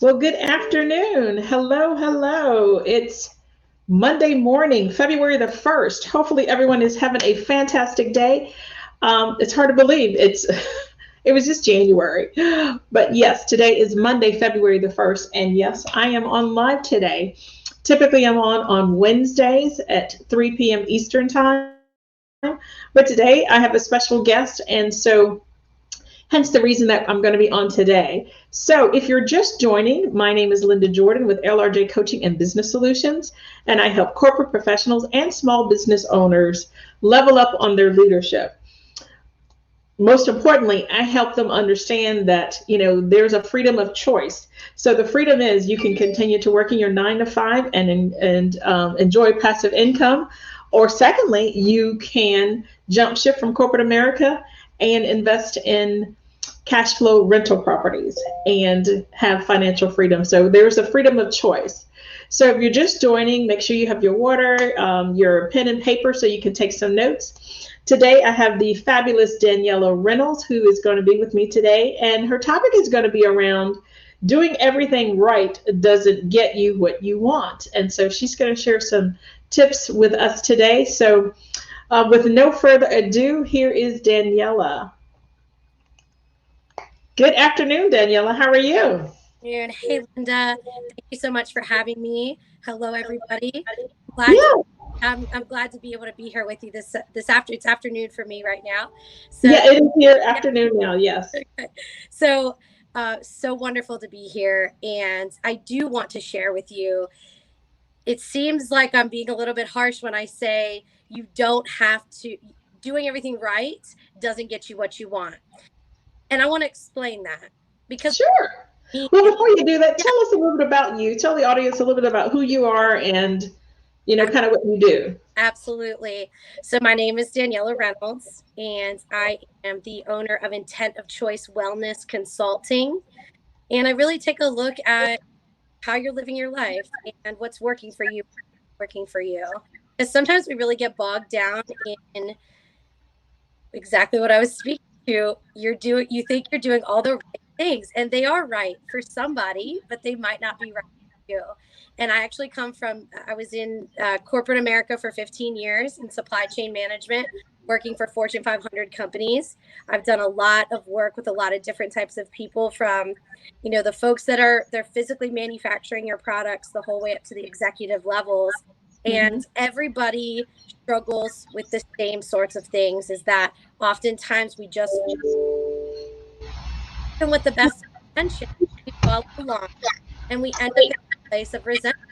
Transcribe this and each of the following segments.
Well, good afternoon. Hello, hello. It's Monday morning, February the 1st. Hopefully, everyone is having a fantastic day. It's hard to believe it was just January. But yes, today is Monday, February the 1st. And yes, I am on live today. Typically, I'm on Wednesdays at 3 p.m. Eastern Time. But today, I have a special guest. And so hence the reason that I'm going to be on today. So, if you're just joining, my name is Linda Jordan with LRJ Coaching and Business Solutions, and I help corporate professionals and small business owners level up on their leadership. Most importantly, I help them understand that there's a freedom of choice. So the freedom is you can continue to work in your 9 to 5 and enjoy passive income, or secondly, you can jump ship from corporate America and invest in cash flow rental properties and have financial freedom. So there's a freedom of choice. So if you're just joining, make sure you have your water, your pen and paper so you can take some notes. Today, I have the fabulous Daniella Reynolds, who is going to be with me today. And her topic is going to be around doing everything right doesn't get you what you want. And so she's going to share some tips with us today. So, with no further ado, here is Daniella. Good afternoon, Daniella. How are you? Afternoon. Hey, Linda. Thank you so much for having me. Hello, everybody. Glad to, Yeah, I'm glad to be able to be here with you it's afternoon for me right now. So yeah, it is here yeah, afternoon now. Yes. so so wonderful to be here, and I do want to share with you. It seems like I'm being a little bit harsh when I say you don't have to. Doing everything right doesn't get you what you want, and I want to explain that because Sure. me, Well, before you do that, yeah, tell us a little bit about you. Tell the audience a little bit about who you are and, kind of what you do. absolutely. So, my name is Daniella Reynolds, and I am the owner of Intent of Choice Wellness Consulting. And I really take a look at how you're living your life and what's working for you, working for you. Because sometimes we really get bogged down in exactly what I was speaking to. You think you're doing all the right things, and they are right for somebody, but they might not be right for you. And I actually I was in corporate America for 15 years in supply chain management, working for Fortune 500 companies. I've done a lot of work with a lot of different types of people, from the folks that they're physically manufacturing your products the whole way up to the executive levels. Hmm. And everybody struggles with the same sorts of things, is that oftentimes we just, even with the best intention, we follow along and we end up in a place of resentment,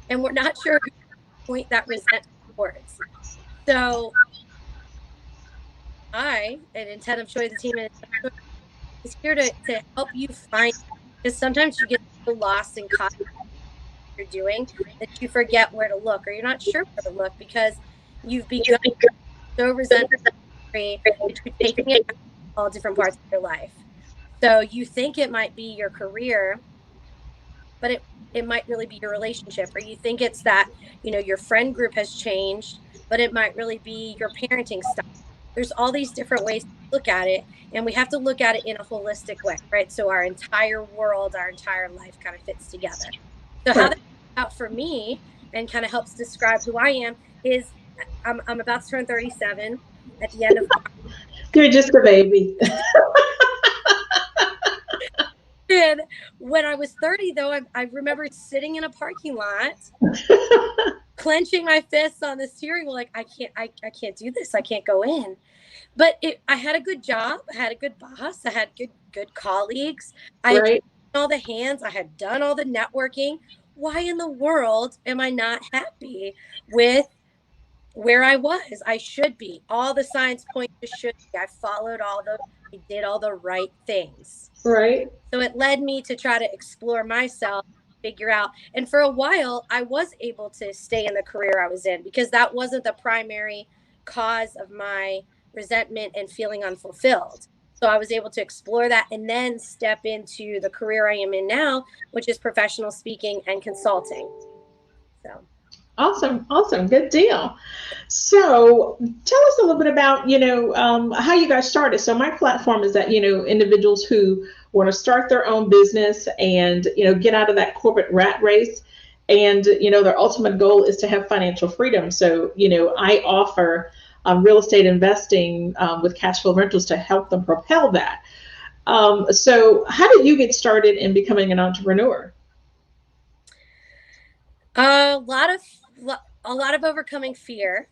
and we're not sure who to point that resentment towards. So an intent of choice, the team and intent of choice, is here to help you find, because sometimes you get so lost in what you're doing that you forget where to look, or you're not sure where to look because you've begun so resentful that you're taking it out in all different parts of your life. So you think it might be your career, but it might really be your relationship, or you think it's that your friend group has changed, but it might really be your parenting style. There's all these different ways to look at it, and we have to look at it in a holistic way, right? So our entire world, our entire life kind of fits together. So how Right. that works out for me and kind of helps describe who I am is I'm about to turn 37 at the end of You're just a baby. And when I was 30, though, I remember sitting in a parking lot, clenching my fists on the steering wheel, like I can't do this. I can't go in. But I had a good job. I had a good boss. I had good colleagues. I had Right. shaken all the hands. I had done all the networking. Why in the world am I not happy with where I was? I should be. All the signs point to should be. I followed I did all the right things. Right. So it led me to try to explore myself, figure out. And for a while, I was able to stay in the career I was in because that wasn't the primary cause of my resentment and feeling unfulfilled. So I was able to explore that and then step into the career I am in now, which is professional speaking and consulting. So, Awesome, awesome, good deal. So, tell us a little bit about how you guys started. So, my platform is that individuals who want to start their own business and get out of that corporate rat race, and their ultimate goal is to have financial freedom. So, I offer real estate investing with cash flow rentals to help them propel that. So, how did you get started in becoming an entrepreneur? A lot of a lot of overcoming fear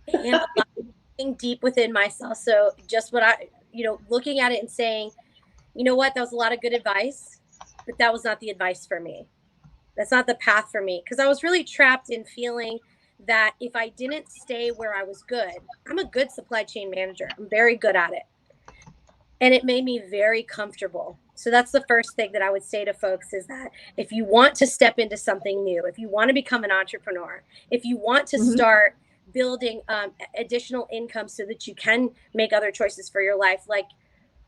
and a lot of being deep within myself. So just what looking at it and saying, you know what, that was a lot of good advice, but that was not the advice for me. That's not the path for me. Because I was really trapped in feeling that if I didn't stay where I was good, I'm a good supply chain manager. I'm very good at it. And it made me very comfortable. So that's the first thing that I would say to folks is that if you want to step into something new, if you want to become an entrepreneur, if you want to Hmm. start building additional income so that you can make other choices for your life, like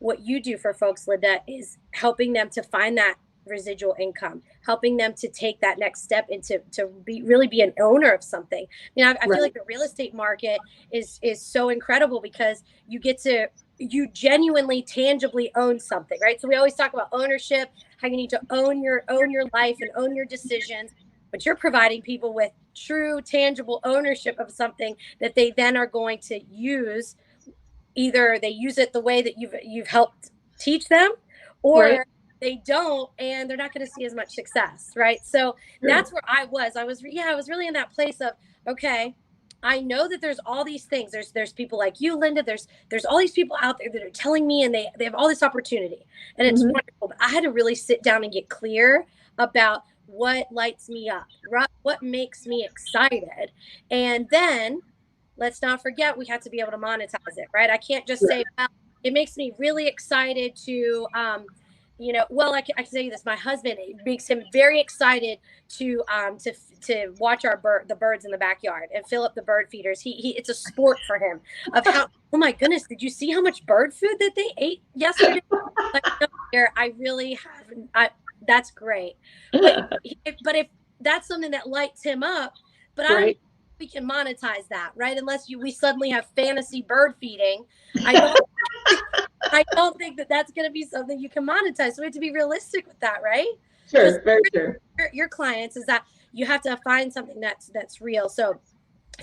what you do for folks, Linda, is helping them to find that residual income, helping them to take that next step into to be really be an owner of something. I feel Right, like the real estate market is so incredible because you genuinely tangibly own something, right? So we always talk about ownership, how you need to own your life and own your decisions, but you're providing people with true tangible ownership of something that they then are going to use. Either they use it the way that you've helped teach them, right, or they don't and they're not going to see as much success, right? So sure. that's where I was really in that place of, okay, I know that there's all these things. There's people like you, Linda. There's all these people out there that are telling me, and they have all this opportunity, and it's Hmm. wonderful. But I had to really sit down and get clear about what lights me up, what makes me excited, and then let's not forget we have to be able to monetize it, right? I can't just say, well, it makes me really excited to, well, I can tell you this. My husband, it makes him very excited to watch the birds in the backyard and fill up the bird feeders. It's a sport for him of how, oh my goodness, did you see how much bird food that they ate yesterday? Like, no, dear, I really haven't. That's great. But, if that's something that lights him up, but I don't Right. we can monetize that, right? Unless we suddenly have fantasy bird feeding, I don't I don't think that that's going to be something you can monetize. So we have to be realistic with that, right? Just Sure, very true. your clients is that you have to find something that's real. So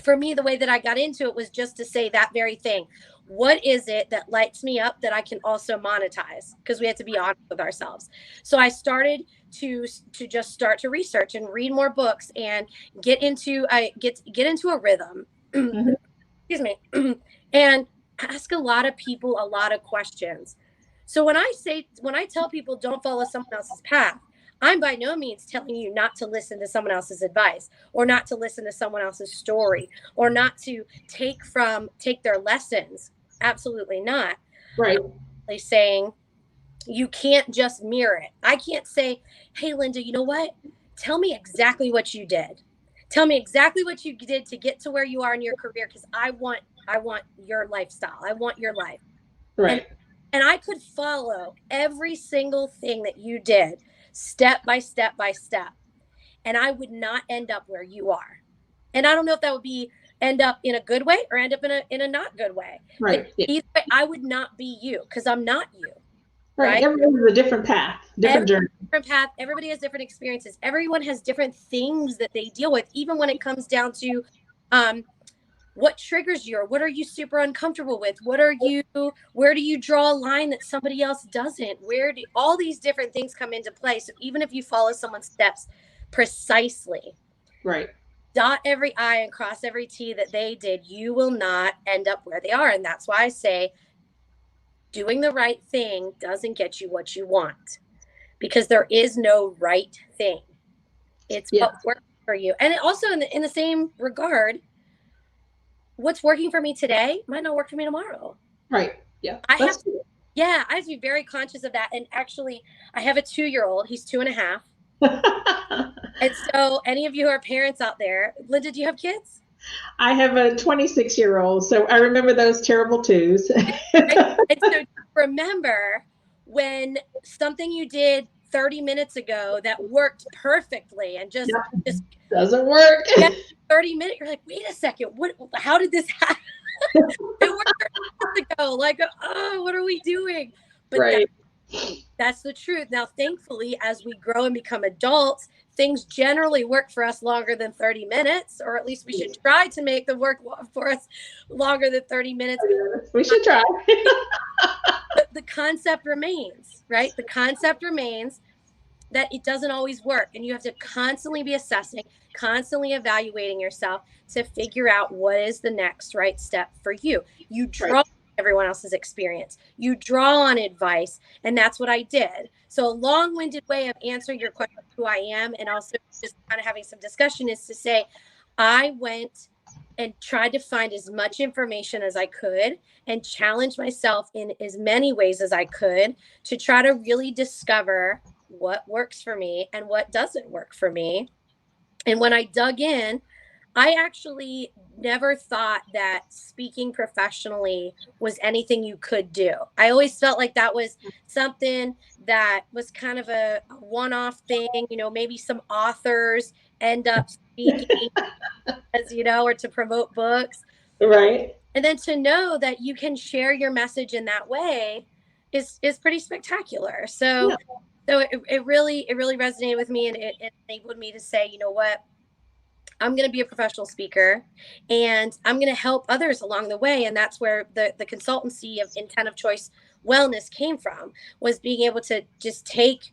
for me, the way that I got into it was just to say that very thing. What is it that lights me up that I can also monetize? Because we have to be honest with ourselves. So I started to just start to research and read more books and get into a rhythm. Hmm. Excuse me. And ask a lot of people a lot of questions. So when I tell people don't follow someone else's path, I'm by no means telling you not to listen to someone else's advice or not to listen to someone else's story or not to take their lessons. Absolutely not. Right. I'm saying you can't just mirror it. I can't say, "Hey Linda, you know what? Tell me exactly what you did. Tell me exactly what you did to get to where you are in your career because I want your lifestyle. I want your life." And Right. and I could follow every single thing that you did step by step by step, and I would not end up where you are. And I don't know if that would be end up in a good way or end up in a not good way. But Right. Yeah. either way, I would not be you because I'm not you, Right. right? Everyone has a different path, different Every journey. different path, everybody has different experiences. Everyone has different things that they deal with, even when it comes down to um, what triggers you or what are you super uncomfortable with, where do you draw a line that somebody else doesn't, where do all these different things come into play. So even if you follow someone's steps precisely, Right. dot every I and cross every T that they did, you will not end up where they are. And that's why I say doing the right thing doesn't get you what you want, because there is no right thing. It's Yeah. what works for you. And it also in the same regard, what's working for me today might not work for me tomorrow. Right. Yeah. I have That's to, yeah, I have to be very conscious of that. And actually, I have a 2-year-old. He's 2.5. cool. And so, any of you who are parents out there, Linda, do you have kids? I have a 26-year-old, so I remember those terrible twos. Right? And so, remember when something you did 30 minutes ago that worked perfectly and just Yep. Doesn't work. yeah, 30 minutes, you're like, wait a second, how did this happen? It worked 30 minutes ago. Like, oh, what are we doing? But Right. that's the truth. Now, thankfully, as we grow and become adults, things generally work for us longer than 30 minutes, or at least we should try to make them work for us longer than 30 minutes. We should try. But the concept remains, right? The concept remains that it doesn't always work. And you have to constantly be assessing, constantly evaluating yourself to figure out what is the next right step for you. You draw everyone else's experience. You draw on advice. And that's what I did. So a long-winded way of answering your question, who I am, and also just kind of having some discussion, is to say, I went and tried to find as much information as I could and challenge myself in as many ways as I could to try to really discover what works for me and what doesn't work for me. And when I dug in, I actually never thought that speaking professionally was anything you could do. I always felt like that was something that was kind of a one-off thing. You know, maybe some authors end up speaking, as you know, or to promote books. Right. And then to know that you can share your message in that way is pretty spectacular. So, it really resonated with me, and it enabled me to say, you know what, I'm going to be a professional speaker and I'm going to help others along the way. And that's where the consultancy of Intent of Choice Wellness came from, was being able to just take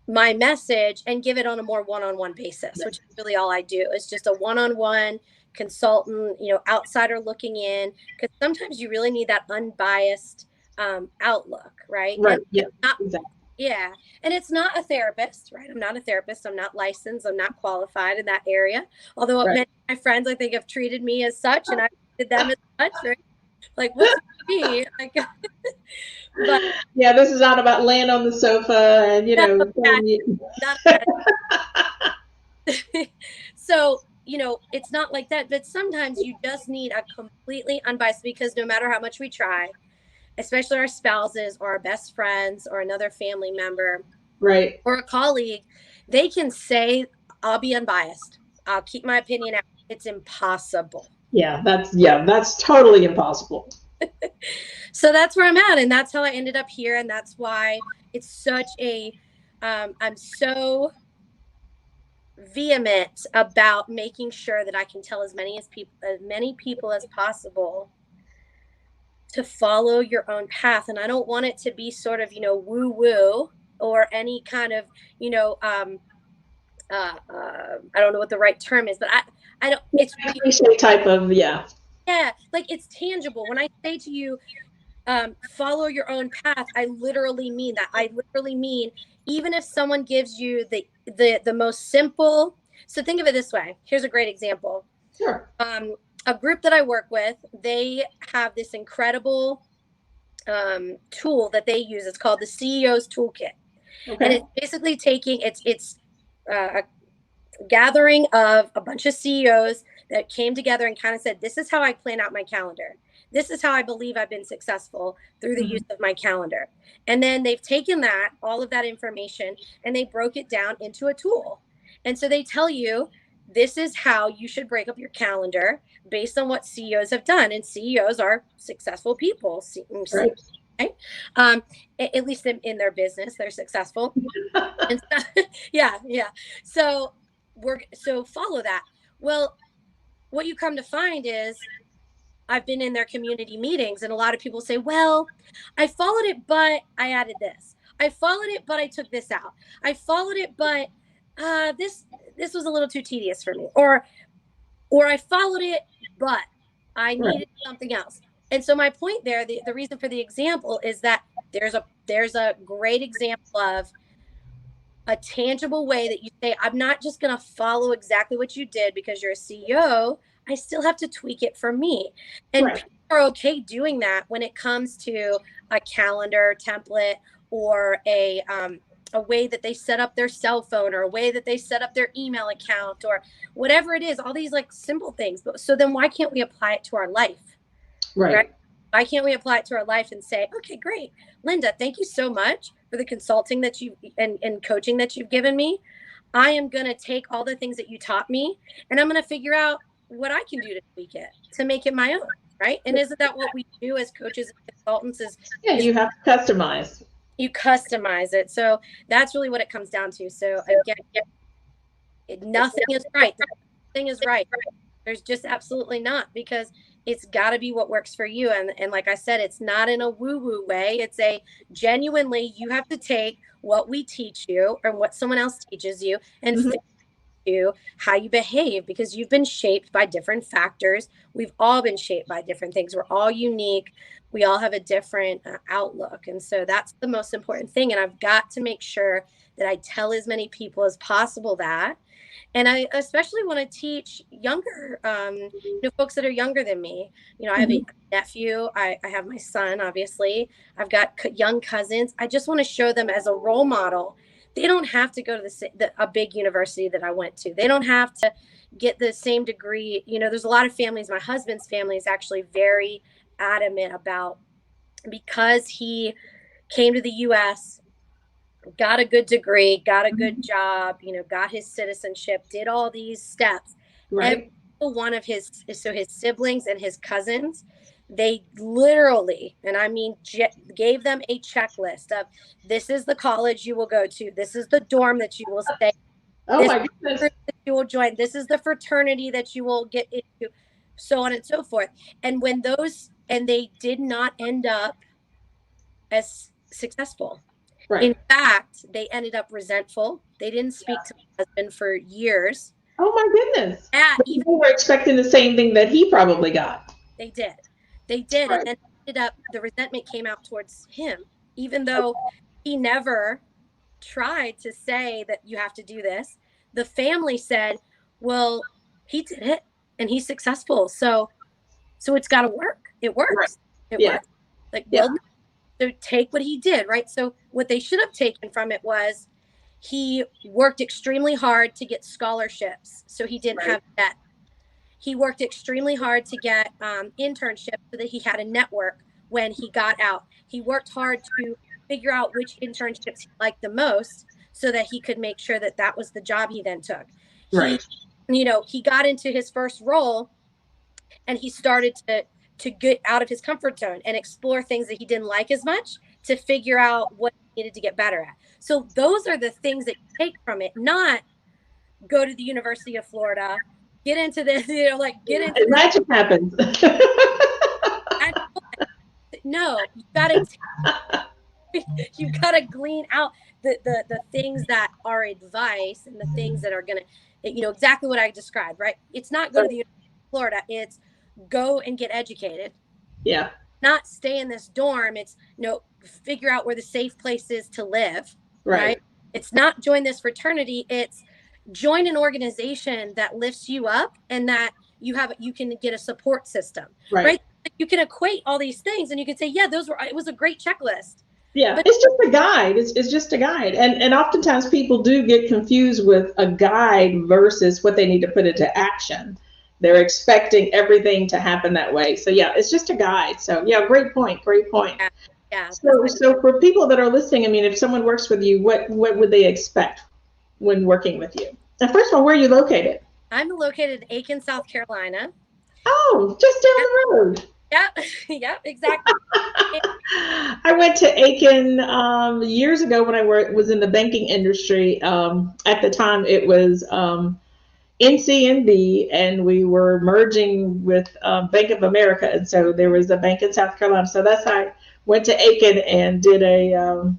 my message and give it on a more one-on-one basis, which is really all I do. Is just a one-on-one consultant, you know, outsider looking in, because sometimes you really need that unbiased outlook, right? Right. And exactly. Yeah. And it's not a therapist, right? I'm not a therapist. I'm not licensed. I'm not qualified in that area. Although many of my friends, I think, have treated me as such, and I treated them as such, right? Like, what's me? Like, but yeah, this is not about laying on the sofa and, you know. So, you know, it's not like that. But sometimes you just need a completely unbiased, because no matter how much we try, especially our spouses or our best friends or another family member, right, or a colleague, they can say, I'll be unbiased, I'll keep my opinion out. It's impossible. Yeah, that's totally impossible. So that's where I'm at, and that's how I ended up here, and that's why it's such a I'm so vehement about making sure that I can tell as many people as possible to follow your own path. And I don't want it to be sort of, you know, woo woo, or any kind of, you know, I don't know what the right term is, but I don't, it's really type of, yeah, like, it's tangible. When I say to you, follow your own path, I literally mean that. I literally mean, even if someone gives you the most simple, so think of it this way. Here's a great example. Sure. A group that I work with, they have this incredible tool that they use. It's called the CEO's Toolkit. Okay. And it's basically taking, it's a gathering of a bunch of CEOs that came together and kind of said, this is how I plan out my calendar. This is how I believe I've been successful through the use of my calendar. And then they've taken that, all of that information, and they broke it down into a tool. And so they tell you, this is how you should break up your calendar based on what CEOs have done. And CEOs are successful people, right? At least in their business, they're successful. And so, yeah. So follow that. Well, what you come to find is, I've been in their community meetings, and a lot of people say, well, I followed it, but I added this. I followed it, but I took this out. I followed it, but this was a little too tedious for me. Or I followed it, but I needed something else. And so my point there, the reason for the example is that there's a great example of a tangible way that you say, I'm not just going to follow exactly what you did because you're a CEO. I still have to tweak it for me. And people are okay doing that when it comes to a calendar template, or a way that they set up their cell phone, or a way that they set up their email account, or whatever it is, all these like simple things. But so then why can't we apply it to our life? Right? Why can't we apply it to our life and say, okay, great, Linda, thank you so much for the consulting that you and coaching that you've given me. I am going to take all the things that you taught me, and I'm going to figure out what I can do to tweak it, to make it my own, right? And isn't that what we do as coaches and consultants Yeah, is you have to customize. you customize it. So that's really what it comes down to. So again, nothing is right. Nothing is right. There's just absolutely not, because it's got to be what works for you. And like I said, it's not in a woo woo way. It's a genuinely, you have to take what we teach you or what someone else teaches you and Mhm. fit to how you behave, because you've been shaped by different factors. We've all been shaped by different things. We're all unique. We all have a different outlook. And so that's the most important thing. And I've got to make sure that I tell as many people as possible that. And I especially want to teach younger, folks that are younger than me. I have a Mhm. nephew. I have my son, obviously. I've got young cousins. I just want to show them as a role model. They don't have to go to a big university that I went to. They don't have to get the same degree. There's a lot of families. My husband's family is actually very adamant about, because he came to the U.S., got a good degree, got a good job, got his citizenship, did all these steps. Every Right. one of his siblings and his cousins, they literally, and I mean, gave them a checklist of, this is the college you will go to, this is the dorm that you will stay, Oh this is my the goodness. group that you will join, this is the fraternity that you will get into, so on and so forth. And they did not end up as successful. Right. In fact, they ended up resentful. They didn't speak to my husband for years. Oh my goodness. Yeah, But even they were expecting the same thing that he probably got. they did. They did. And Right. then ended up, the resentment came out towards him, even though he never tried to say that you have to do this. The family said, well, he did it and he's successful. So it's got to work. It Right. works. It Yeah. works. Like, Yeah. well, so take what he did, right? So what they should have taken from it was, he worked extremely hard to get scholarships so he didn't Right. have debt. He worked extremely hard to get internships so that he had a network when he got out. He worked hard to figure out which internships he liked the most so that he could make sure that that was the job he then took. He, Right. he got into his first role and he started to get out of his comfort zone and explore things that he didn't like as much to figure out what he needed to get better at. So those are the things that you take from it, not go to the University of Florida, get into this, get Yeah. into And this. magic happens. No, you've got to glean out the things that are advice and the things that are going to, exactly what I described, right? It's not go to the University of Florida. It's go and get educated, Yeah. not stay in this dorm. It's figure out where the safe place is to live, right? Right. It's not join this fraternity. It's join an organization that lifts you up and that you can get a support system, Right. right? You can equate all these things and you can say, yeah, it was a great checklist. Yeah, But it's just a guide. It's just a guide. And oftentimes people do get confused with a guide versus what they need to put into action. They're expecting everything to happen that way. So yeah, it's just a guide. So yeah, great point. Great point. yeah, yeah. So for people that are listening, I mean, if someone works with you, what would they expect when working with you? And first of all, where are you located? I'm located in Aiken, South Carolina. Oh, just down Yep, the road. yep, yep, exactly. I went to Aiken years ago when I was in the banking industry. At the time, it was NCNB, and we were merging with Bank of America, and so there was a bank in South Carolina. So that's how I went to Aiken and did a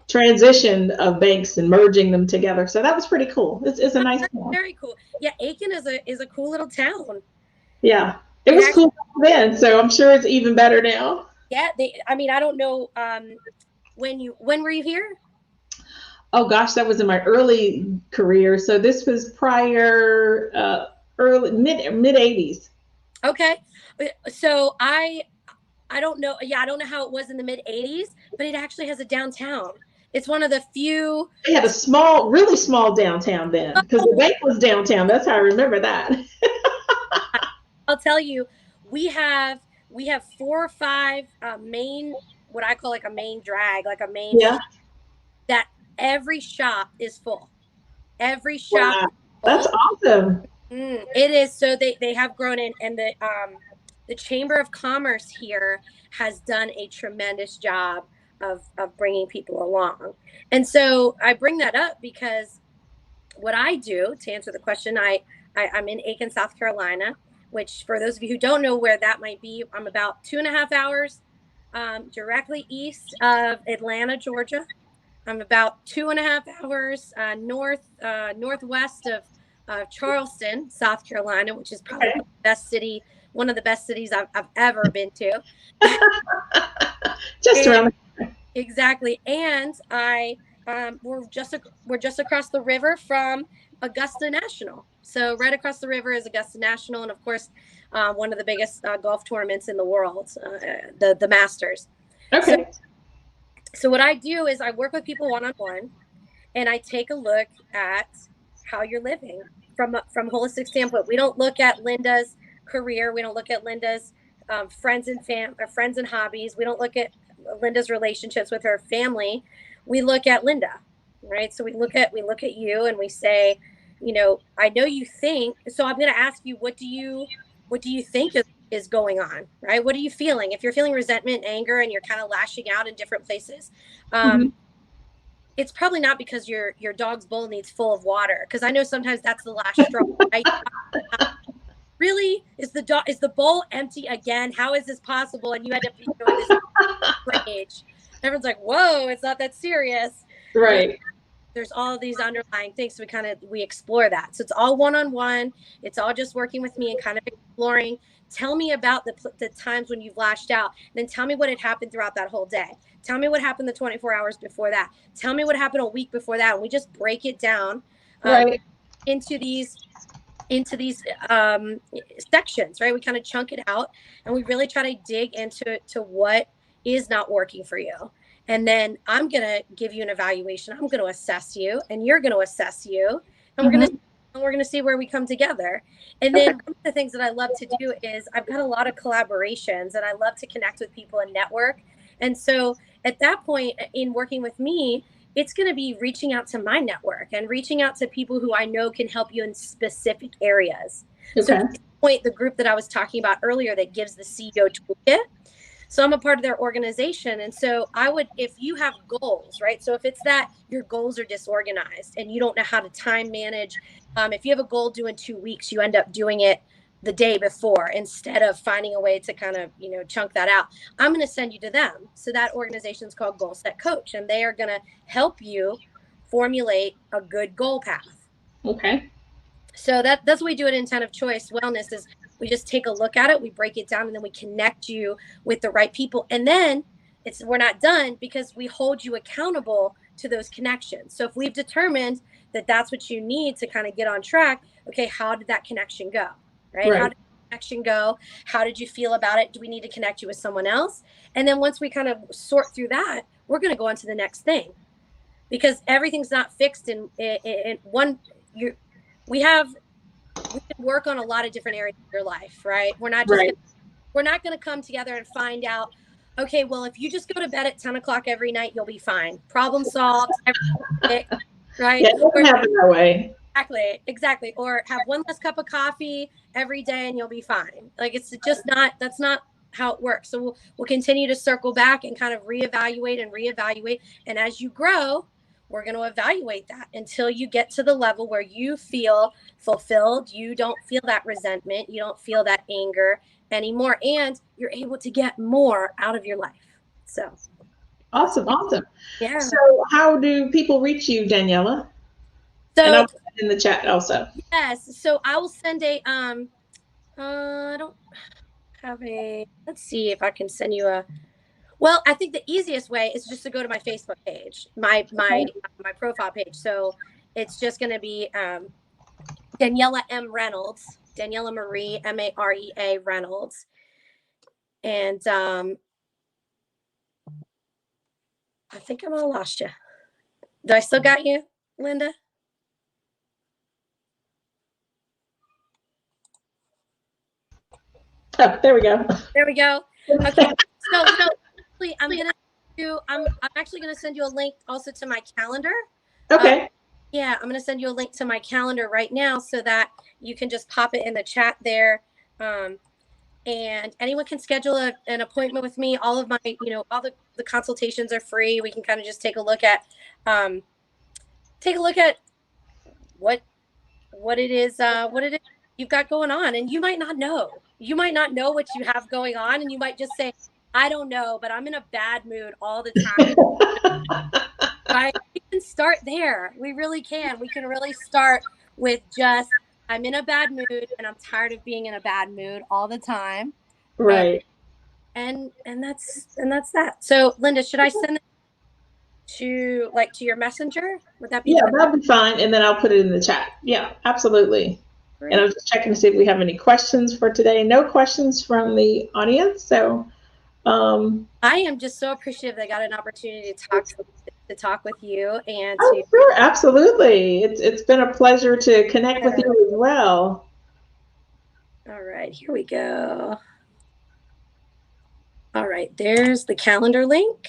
transition of banks and merging them together. So that was pretty cool. It's a Oh, nice that's town. very cool. Yeah, Aiken is a cool little town. Yeah, it It was actually, cool then. So I'm sure it's even better now. yeah. I mean, I don't know. When were you here? Oh gosh, that was in my early career. So this was prior early mid 80s. Okay, so I don't know. Yeah, I don't know how it was in the mid '80s, but it actually has a downtown. It's one of the few. They had a small, really small downtown then because the Oh, bank was downtown. That's how I remember that. I'll tell you, we have we have 4 or 5 main, what I call like a main drag, like a main Yeah. that every shop is full. Every shop Wow. is That's full. awesome. It is. So they have grown in, and the Chamber of Commerce here has done a tremendous job of bringing people along. And so I bring that up because what I do, to answer the question, I'm in Aiken, South Carolina, which for those of you who don't know where that might be, I'm about 2.5 hours directly east of Atlanta, Georgia. I'm about 2.5 hours northwest of Charleston, South Carolina, which is probably Okay. one of the best cities I've ever been to. Just And around. exactly, and I we're just across the river from Augusta National. So right across the river is Augusta National, and of course, one of the biggest golf tournaments in the world, the Masters. So Okay. so what I do is I work with people one on one, and I take a look at how you're living from a holistic standpoint. We don't look at Linda's career. We don't look at Linda's friends and hobbies. We don't look at Linda's relationships with her family. We look at Linda, right? So we look at you and we say, I know you think. So I'm going to ask you, what do you think is going on, right? What are you feeling? If you're feeling resentment, anger, and you're kind of lashing out in different places, Hmm. it's probably not because your dog's bowl needs full of water, because I know sometimes that's the last straw, right? Really, is the bowl empty again? How is this possible? And you end up with this rage. Everyone's like, whoa, it's not that serious. Well, Right. there's all of these underlying things, so we explore that. So it's all one-on-one. It's all just working with me and kind of exploring. Tell me about the times when you've lashed out, then tell me what had happened throughout that whole day. Tell me what happened the 24 hours before that. Tell me what happened a week before that, and we just break it down um, Right. into these sections, right? We kind of chunk it out, and we really try to dig into what is not working for you. And then I'm going to give you an evaluation. I'm going to assess you, and you're going to assess you, and Hmm. we're going to see where we come together. And Okay. then one of the things that I love to do is I've got a lot of collaborations, and I love to connect with people and network. And so at that point in working with me, it's going to be reaching out to my network and reaching out to people who I know can help you in specific areas. So, Okay. case in point, the group that I was talking about earlier that gives the CEO toolkit. So I'm a part of their organization. And so if you have goals, right? So if it's that your goals are disorganized and you don't know how to time manage, if you have a goal due in 2 weeks, you end up doing it the day before instead of finding a way to kind of, chunk that out. I'm going to send you to them. So that organization is called Goal Set Coach, and they are going to help you formulate a good goal path. Okay. So that's what we do at Intent of Choice Wellness is we just take a look at it, we break it down, and then we connect you with the right people. And then we're not done because we hold you accountable to those connections. So if we've determined that that's what you need to kind of get on track, okay, how did that connection go? Right? How Right. did the connection go? How did you feel about it? Do we need to connect you with someone else? And then once we kind of sort through that, we're going to go on to the next thing, because everything's not fixed in one. You we can work on a lot of different areas of your life, right? Right. We're not gonna come together and find out, okay, well, if you just go to bed at 10 o'clock every night, you'll be fine. Problem solved, fixed, right? Yeah, it Or doesn't happen that way. exactly. Or have one less cup of coffee every day and you'll be fine. Like it's just not that's not how it works. So we'll continue to circle back and kind of reevaluate. And as you grow, we're going to evaluate that until you get to the level where you feel fulfilled. You don't feel that resentment. You don't feel that anger anymore. And you're able to get more out of your life. So that's, Awesome. Awesome. yeah. So, how do people reach you, Daniela? And I'll So, put it in the chat also. yes. So I will send I don't have let's see if I can send you well, I think the easiest way is just to go to my Facebook page, my profile page. So it's just going to be Daniella M. Reynolds, Daniella Marie, Marea Reynolds. And I think I'm all lost you. Do I still got you, Linda? Oh, there we go. There we go. Okay. So I'm actually gonna send you a link also to my calendar. Um, Okay. Yeah, I'm going to send you a link to my calendar right now so that you can just pop it in the chat there. And anyone can schedule an appointment with me. All of my, all the consultations are free. We can kind of just um, take a look at what what it is you've got going on. And you might not know what you have going on. And you might just say, I don't know, but I'm in a bad mood all the time. Right? We can start there. We really can. We can really start with just, I'm in a bad mood and I'm tired of being in a bad mood all the time. And Right. that's that. So Linda, should I send it to your messenger? Would that be Yeah, the best? that'll be fine. And then I'll put it in the chat. Yeah, absolutely. And I'm Great. just checking to see if we have any questions for today. No questions from the audience. So, um, I am just so appreciative that I got an opportunity to talk with you and oh, to sure, absolutely. It's been a pleasure to connect with share. you as well. All right, here we go. All right, there's the calendar link.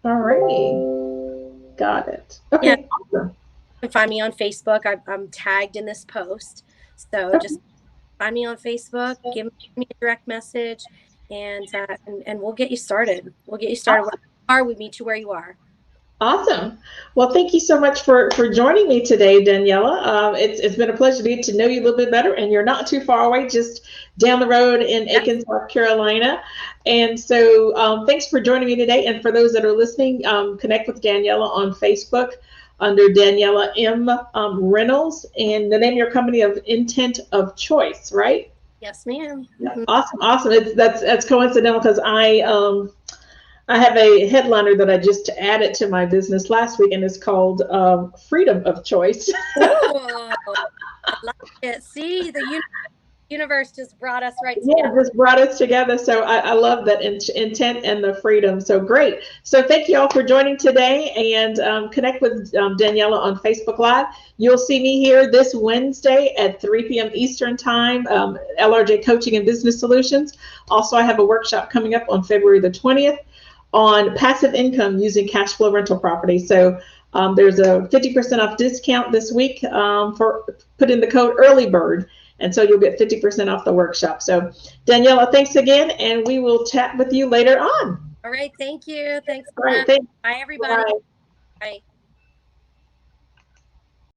All righty. Got it. Yeah, Okay, awesome. you can find me on Facebook. I'm tagged in this post. So Okay, just find me on Facebook, give me a direct message, and we'll get you started. We'll get you started where you are. We meet you where you are. awesome. Well, thank you so much for joining me today, Daniella. It's been a pleasure to get to know you a little bit better, and you're not too far away, just down the road in Yes. Aiken, South Carolina. And so, thanks for joining me today. And for those that are listening, connect with Daniella on Facebook under Daniella M. Reynolds, and the name of your company of Intent of Choice, right? Yes, ma'am. Yeah. Awesome, awesome. That's coincidental because I have a headliner that I just added to my business last week, and it's called Freedom of Choice. Oh, I like it. See, the universe just brought us right Yeah, together. this brought us together. So I love that intent and the freedom. So great. So thank you all for joining today, and connect with Daniella on Facebook Live. You'll see me here this Wednesday at 3 p.m. Eastern Time, LRJ Coaching and Business Solutions. Also, I have a workshop coming up on February the 20th on passive income using cash flow rental property. So there's a 50% off discount this week for put in the code early bird. And so you'll get 50% off the workshop. So Daniella, thanks again. And we will chat with you later on. All right. Thank you. Thanks. All right. Thanks. Bye, everybody. Bye. Bye.